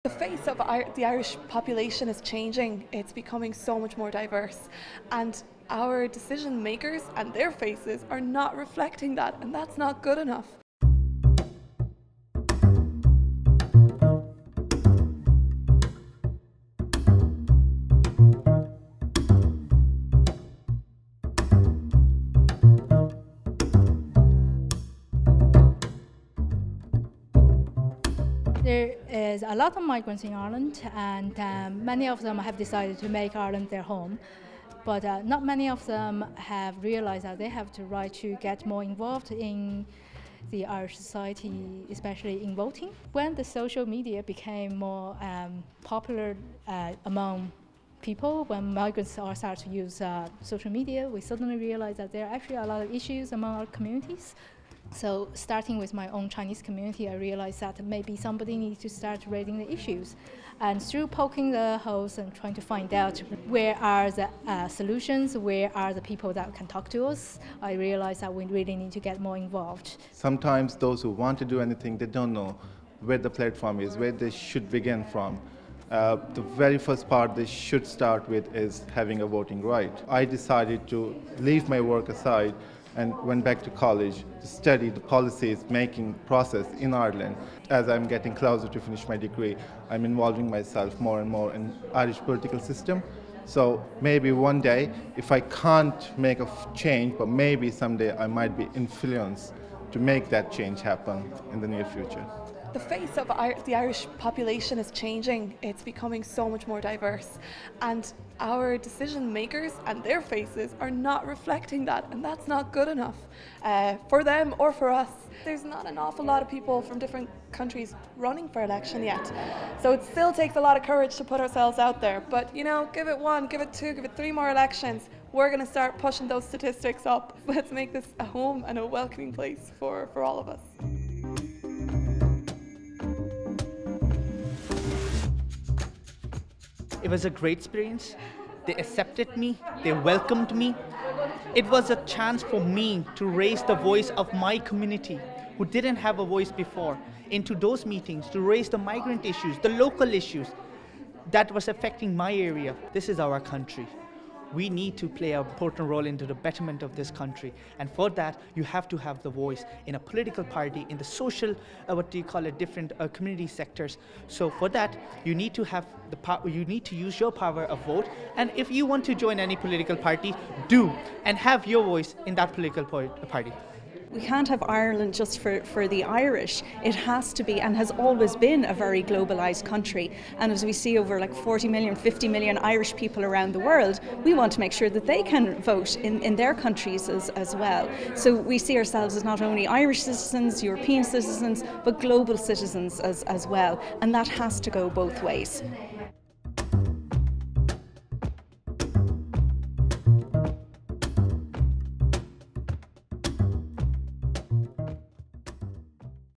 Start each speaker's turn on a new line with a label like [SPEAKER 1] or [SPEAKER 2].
[SPEAKER 1] The face of the Irish population is changing. It's becoming so much more diverse, and our decision makers and their faces are not reflecting that, and that's not good enough.
[SPEAKER 2] There is a lot of migrants in Ireland, and many of them have decided to make Ireland their home. But not many of them have realized that they have the right to get more involved in the Irish society, especially in voting. When the social media became more popular among people, when migrants start to use social media, we suddenly realized that there are actually a lot of issues among our communities. So starting with my own Chinese community, I realized that maybe somebody needs to start raising the issues. And through poking the holes and trying to find out where are the solutions, where are the people that can talk to us, I realized that we really need to get more involved.
[SPEAKER 3] Sometimes those who want to do anything, they don't know where the platform is, where they should begin from. The very first part they should start with is having a voting right. I decided to leave my work aside and went back to college to study the policies making process in Ireland. As I'm getting closer to finish my degree, I'm involving myself more and more in Irish political system. So maybe one day, if I can't make a change, but maybe someday I might be influenced to make that change happen in the near future.
[SPEAKER 1] The face of the Irish population is changing. It's becoming so much more diverse, and our decision makers and their faces are not reflecting that, and that's not good enough for them or for us. There's not an awful lot of people from different countries running for election yet, so it still takes a lot of courage to put ourselves out there. But you know, give it one, give it two, give it three more elections, we're going to start pushing those statistics up. Let's make this a home and a welcoming place for all of us.
[SPEAKER 4] It was a great experience. They accepted me, they welcomed me. It was a chance for me to raise the voice of my community who didn't have a voice before into those meetings, to raise the migrant issues, the local issues that was affecting my area. This is our country. We need to play an important role into the betterment of this country, and for that you have to have the voice in a political party, in the social, different community sectors. So for that you need to have the power, you need to use your power of vote, and if you want to join any political party, do, and have your voice in that political party.
[SPEAKER 5] We can't have Ireland just for the Irish. It has to be, and has always been, a very globalised country. And as we see over like 40 million, 50 million Irish people around the world, we want to make sure that they can vote in their countries as well. So we see ourselves as not only Irish citizens, European citizens, but global citizens as well. And that has to go both ways.